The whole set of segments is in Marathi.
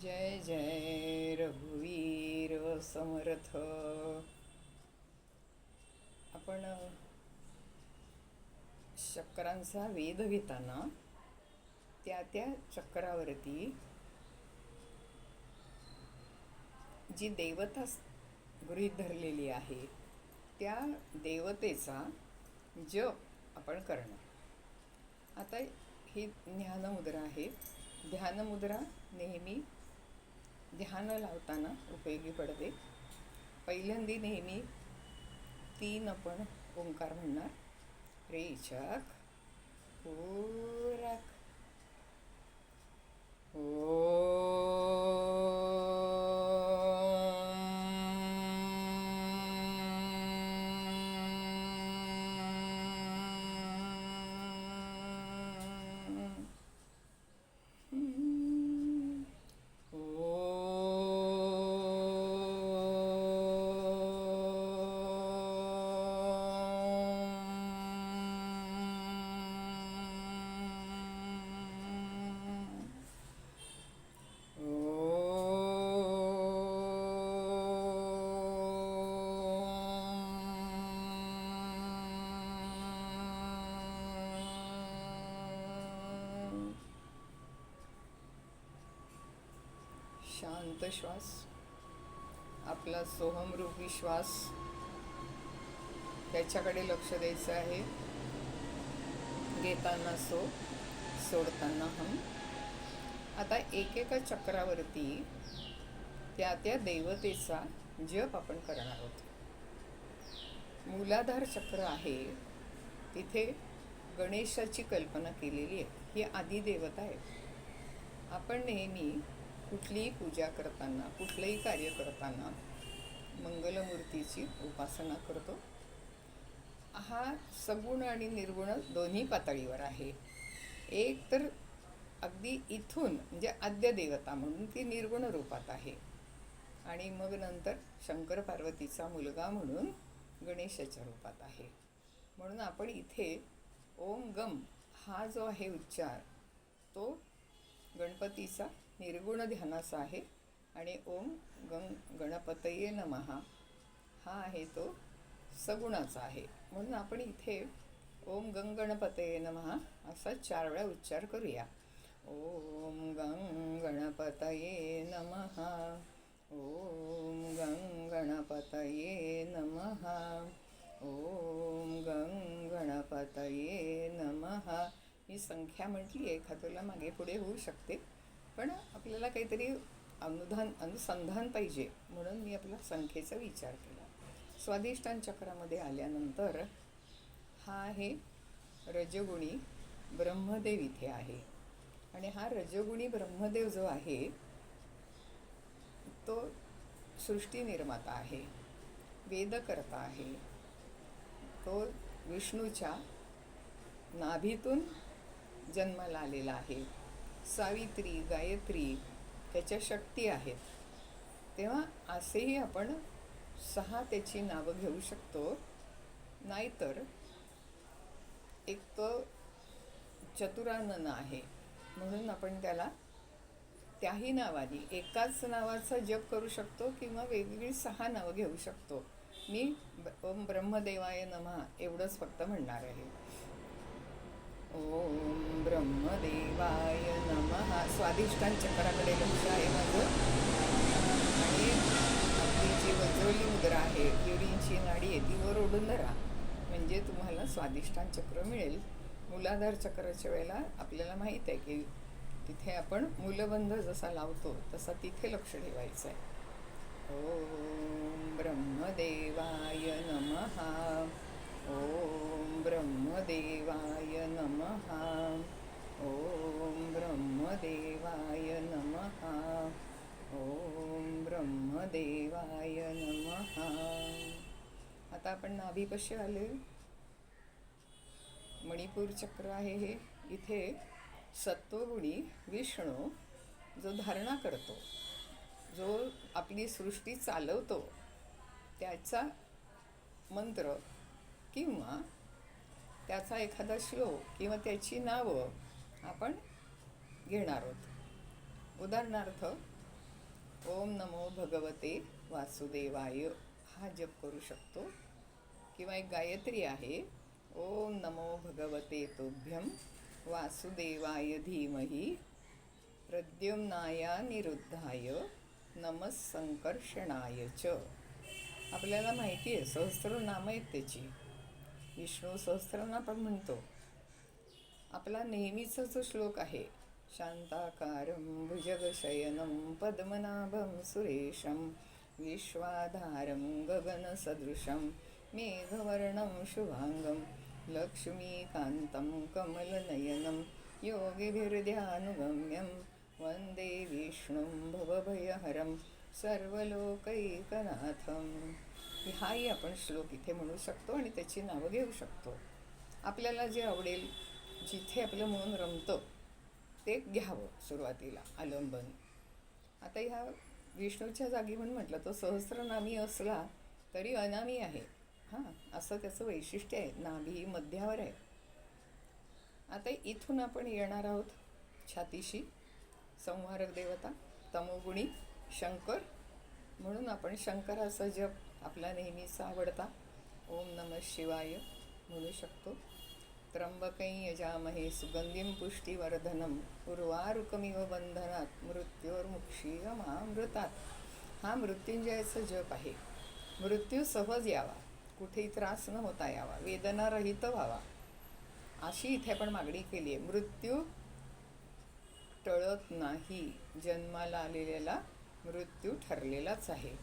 जय जय रघुवीर समर्थ. आपण चक्रांचा वेध घेताना त्या त्या चक्रावरती जी देवता गृहीत धरलेली आहे त्या देवतेचा जप आपण करणार. आता ही ध्यानमुद्रा आहे. ध्यानमुद्रा नेहमी ध्यान लावताना उपयोगी पडते. पहिल्यांदी नेहमी 3 आपण ओंकार म्हणणार. रेचक पूरक शांत श्वास, आपला सोहमरूपी श्वास त्याच्याकडे लक्ष द्यायचं आहे. घेताना सो, सोडताना हम. आता एकेका चक्रावरती त्या त्या देवतेचा जप आपण करणार आहोत. मूलाधार चक्र आहे तिथे गणेशाची कल्पना केलेली आहे. ही आदिदेवता आहे. आपण नेहमी कुठलीही पूजा करताना, कुठलंही कार्य करताना मंगलमूर्तीची उपासना करतो. हा सगुण आणि निर्गुण दोन्ही पातळीवर आहे. एक तर अगदी इथून म्हणजे आद्य देवता म्हणून ती निर्गुण रूपात आहे, आणि मग नंतर शंकर पार्वतीचा मुलगा म्हणून गणेशाच्या रूपात आहे. म्हणून आपण इथे ओम गम हा जो आहे उच्चार तो गणपतीचा निर्गुण ध्यानाचा आहे, आणि ओम गणपतये नमः हा आहे तो सगुणाचा आहे. म्हणून आपण इथे ओम गणपतये नमः असा 4 वेळा उच्चार करूया. ओम गणपतये नमः, ओम गणपतये नमः, ओम गणपतये नमः. ही संख्या म्हटली आहे, एखाद्याला मागे पुढे होऊ शकते, पण आपल्याला काहीतरी अनुसंधान पाहिजे म्हणून मी आपला संख्येचा विचार केला. स्वाधिष्ठान चक्रामध्ये आल्यानंतर हा आहे रजगुणी ब्रह्मदेव इथे आहे. आणि हा रजगुणी ब्रह्मदेव जो आहे तो सृष्टी निर्माता आहे, वेदकर्ता आहे. तो विष्णूच्या नाभीतून जन्माला आलेला आहे. सावित्री, गायत्री त्याच्या शक्ती आहेत. तेव्हा असेही आपण 6 त्याची नावं घेऊ शकतो. नाहीतर एक तो चतुरानन आहे म्हणून आपण त्याला त्याही नावाने एकाच नावाचा जप करू शकतो, किंवा वेगवेगळी 6 नावं घेऊ शकतो. मी ओम ब्रह्मदेवाय नमः एवढंच फक्त म्हणणार आहे. ओम ब्रह्मदेवाय नमः. स्वाधिष्ठान चक्राकडे लक्ष आहे माझं. आणि आपली जी वज्रली मुद्रा आहे, युरिनची नाडी आहे, ती वर ओढून धरा म्हणजे तुम्हाला स्वाधिष्ठान चक्र मिळेल. मूलाधार चक्राच्या वेळेला आपल्याला माहीत आहे की तिथे आपण मूलबंध जसा लावतो तसा तिथे लक्ष ठेवायचं आहे. ओम ब्रह्मदेवाय नमः, ओम ब्रह्मदेवाय नमः, ओम ब्रह्मदेवाय नमः, ओम ब्रह्मदेवाय नमः. आता आपण नाभीपाशी आले. मणिपूर चक्र आहे हे. इथे सत्वगुणी विष्णू जो धारणा करतो, जो आपली सृष्टी चालवतो, त्याचा मंत्र किंवा त्याचा एखादा श्लोक किंवा त्याची नावं आपण घेणार आहोत. उदाहरणार्थ ओम नमो भगवते वासुदेवाय हा जप करू शकतो. किंवा एक गायत्री आहे, ओम नमो भगवते तुभ्यं वासुदेवाय धीमहि प्रद्युम्नाय निरुद्धाय नमः संकर्षणाय च. आपल्याला माहिती आहे सहस्रनाम आहेत त्याची. विष्णू सहस्रनाम आपण म्हणतो. आपला नेहमीचा जो श्लोक आहे, शांताकारं भुजगशयनं पद्मनाभं सुरेशं विश्वाधारं गगनसदृशं मेघवर्णं शुभांगं लक्ष्मीकान्तं कमलनयनं योगिभिर्ध्यानुगम्यं वन्दे विष्णुं भवभयहरं सर्वलोकैकनाथं. हाही आपण श्लोक इथे म्हणू शकतो आणि त्याची नावं घेऊ शकतो. आपल्याला जे आवडेल, जिथे आपलं मन रमतं ते घ्यावं सुरुवातीला आलंबन. आता ह्या विष्णूच्या जागी म्हणून म्हटलं, तो सहस्रनामी असला तरी अनामी आहे. हां, असं त्याचं वैशिष्ट्य आहे, नाभी मध्यावर आहे. आता इथून आपण येणार आहोत छातीशी. संहारक देवता तमोगुणी शंकर, म्हणून आपण शंकराचा जप आपला नेहमीचा आवडता ओम नमः शिवाय म्हणू शकतो. त्र्यंबकै यजामहे सुगंधिं पुष्टिवर्धनम् उर्वारुकमिव बंधनात् मृत्योर्मुक्षीयमामृतात्. हा मृत्युंजयाचा जप आहे. मृत्यू सहज यावा, कुठेही त्रास न होता यावा, वेदनारहित व्हावा, अशी इथे आपण मागणी केली आहे. मृत्यू टळत नाही, जन्माला आलेल्याला मृत्यू ठरलेलाच आहे.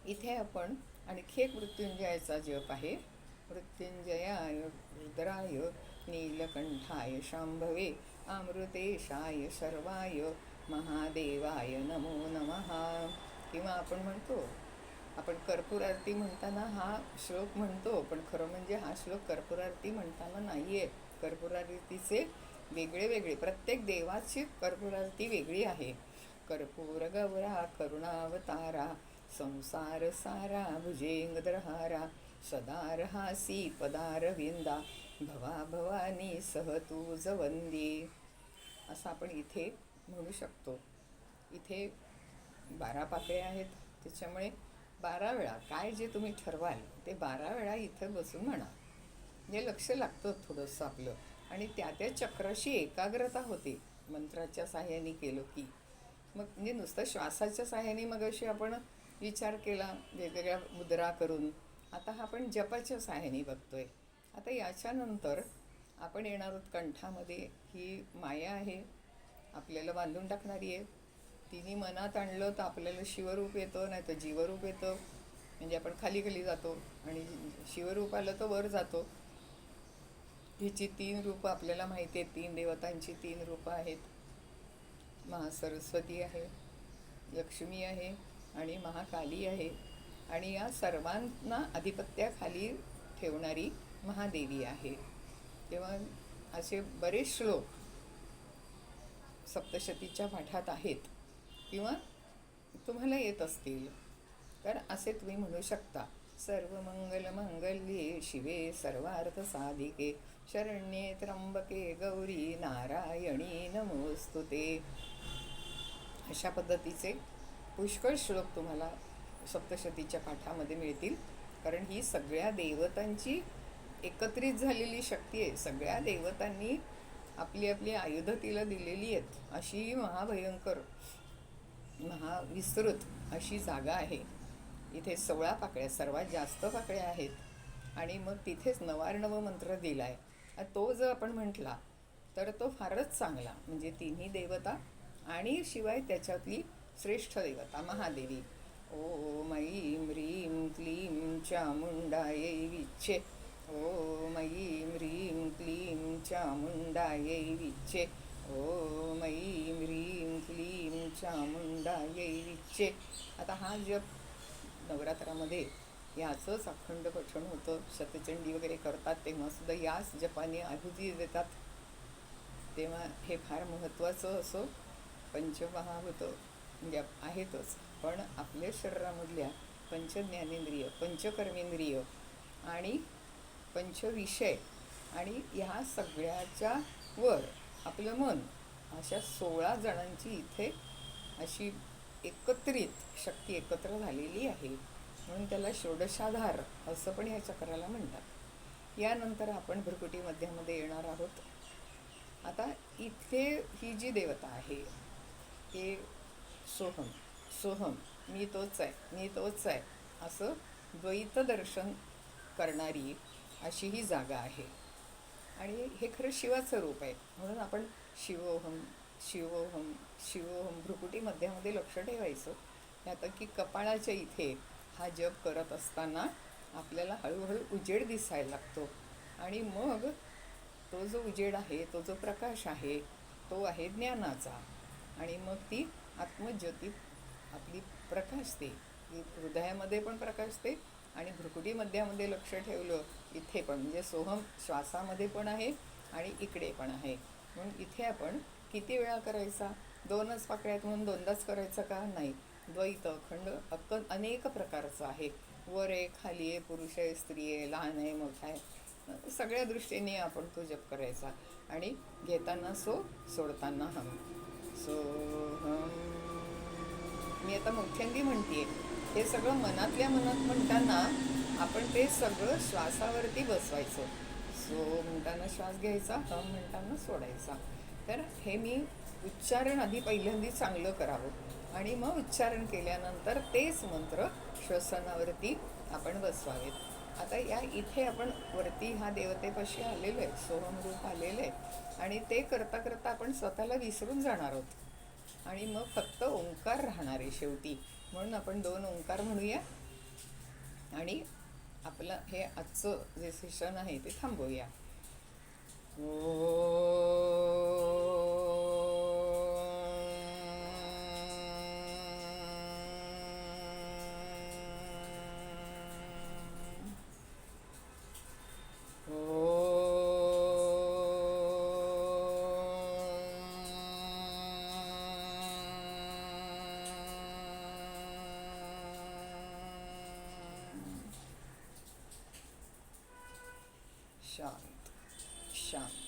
इथे आपण आणखी एक मृत्युंजयाचा जप आहे. मृत्युंजयाय रुद्राय नीलकंठाय शांभवे अमृतेशाय सर्वाय महादेवाय नमो नमः. किंवा आपण म्हणतो, आपण कर्पूर आरती म्हणताना हा श्लोक म्हणतो, पण खरं म्हणजे हा श्लोक कर्पूर आरती म्हणताना नाही आहे. कर्पूर आरतीचे वेगळे वेगळे, प्रत्येक देवाची कर्पूर आरती वेगळी आहे. कर्पूर गौरा करुणावतारा संसार सारा भुजेंद्रहारा सदार हासी पदारविंदा भवा भवानी सह तुझ वंदी. असं आपण इथे म्हणू शकतो. इथे 12 पाकळ्या आहेत, त्याच्यामुळे 12 वेळा काय जे तुम्ही ठरवाल ते 12 वेळा इथं बसून म्हणा. म्हणजे लक्ष लागतं थोडंसं आपलं, आणि त्या त्या चक्राशी एकाग्रता होते मंत्राच्या साहाय्याने केलं की. मग म्हणजे नुसतं श्वासाच्या साहाय्याने मग अशी आपण विचार केला वेगवेगळ्या मुद्रा करून. आता हा आपण जपाच्या साहाय्याने बघतोय. आता याच्यानंतर आपण येणार आहोत कंठामध्ये. ही माया आहे, आपल्याला बांधून टाकणारी आहे. तिने मनात आणलं तर आपल्याला शिवरूप येतं, नाही तर जीवरूप येतं. म्हणजे आपण खाली खाली जातो आणि शिवरूप आलं तर वर जातो. हिची 3 रूपं आपल्याला माहिती आहेत. 3 देवतांची 3 रूपं आहेत. महासरस्वती आहे, लक्ष्मी आहे आणि महाकाली आहे. आणि या सर्वांना अधिपत्याखाली ठेवणारी महादेवी आहे. तेव्हा असे बरेच श्लोक सप्तशतीच्या पाठात आहेत किंवा तुम्हाला येत असतील, तर असे तुम्ही म्हणू शकता. सर्वमंगलमंगल्ये शिवे सर्वार्थ साधिके शरण्ये त्र्यंबके गौरी नारायणी नमोस्तुते. अशा पद्धतीचे पुष्कळ श्लोक तुम्हाला सप्तशतीच्या पाठामध्ये मिळतील. कारण ही सगळ्या देवतांची एकत्रित झालेली शक्ती आहे. सगळ्या देवतांनी आपली आपली आयुधं तिला दिलेली आहेत. अशी महाभयंकर महाविस्तृत अशी जागा आहे. इथे 16 पाकळ्या, सर्वात जास्त पाकळ्या आहेत. आणि मग तिथेच नवार्णव मंत्र दिला आहे. तो जर आपण म्हटला तर तो फारच चांगला. म्हणजे तिन्ही देवता आणि शिवाय त्याच्यातली श्रेष्ठ देवता महादेवी. ओम ऐं ह्रीं क्लीं चामुंडायै विच्चे. ओम ऐं ह्रीं क्लीं चामुंडायै विच्चे. ओम ऐं ह्रीं क्लीं चामुंडायै विच्चे. आता हा जप नवरात्रामध्ये याचंच अखंड पठण होतं. शतचंडी वगैरे करतात तेव्हासुद्धा याच जपाने आहुती देतात. तेव्हा हे फार महत्त्वाचं असं पंचमहाभूत म्हणजे आहेतच. पण आपल्या शरीरामधल्या पंचज्ञानेंद्रिय, पंचकर्मेंद्रिय आणि पंचविषय आणि ह्या सगळ्याच्या वर आपलं मन, अशा 16 जणांची इथे अशी एकत्रित शक्ती एकत्र झालेली आहे, म्हणून त्याला षोडशाधार असं पण या चक्राला म्हणतात. यानंतर आपण भ्रुकुटी मध्यामध्ये येणार आहोत. आता इथे ही जी देवता आहे हे सोहम, सोहम, मी तोच आहे, मी तोच आहे असं द्वैत दर्शन करणारी अशी ही जागा आहे. आणि हे खरं शिवाचं रूप आहे, म्हणून आपण शिवोहम, शिवोहम, शिवोहम भ्रुकुटी मध्यामध्ये लक्ष ठेवायचं. आता की कपाळाच्या इथे हा जप करत असताना आपल्याला हळूहळू उजेड दिसायला लागतो. आणि मग तो जो उजेड आहे, तो जो प्रकाश आहे, तो आहे ज्ञानाचा. आणि मग ती आत्मज्योती आपली प्रकाशते, ती हृदयामध्ये पण प्रकाशते आणि भ्रुकुटी मध्यामध्ये लक्ष ठेवलं इथे पण, म्हणजे सोहम श्वासामध्ये पण आहे आणि इकडे पण आहे. म्हणून इथे आपण किती वेळा करायचा? 2च पाकळ्यात म्हणून 2दाच करायचा का? नाही. द्वैत अखंड अनेक प्रकारचं आहे. वर आहे, खाली आहे, पुरुष आहे, स्त्री आहे, लहान आहे, मोठा आहे, सगळ्या दृष्टीने आपण तो जप करायचा. आणि घेताना सो, सोडताना हम. सोहम. मी आता मोठ्यांदी म्हणते. हे सगळं मनातल्या मनात म्हणताना आपण ते सगळं श्वासावरती बसवायचं. सो म्हणताना श्वास घ्यायचा, हम म्हणताना सोडायचा. तर हे मी उच्चारण आधी पहिल्यांदी चांगलं करावं आणि मग उच्चारण केल्यानंतर तेच मंत्र श्वसनावरती आपण बसवावेत. आता या इथे आपण वरती हा देवतेपाशी आलेलो आहे, सोहम रूप आलेलं आहे. आणि ते करता करता आपण स्वतःला विसरून जाणार आहोत आणि मग फक्त ओंकार राहणार आहे शेवटी. म्हणून आपण 2 ओंकार म्हणूया आणि आपलं हे आजचं जे सेशन आहे ते थांबवूया. शांत, शांत.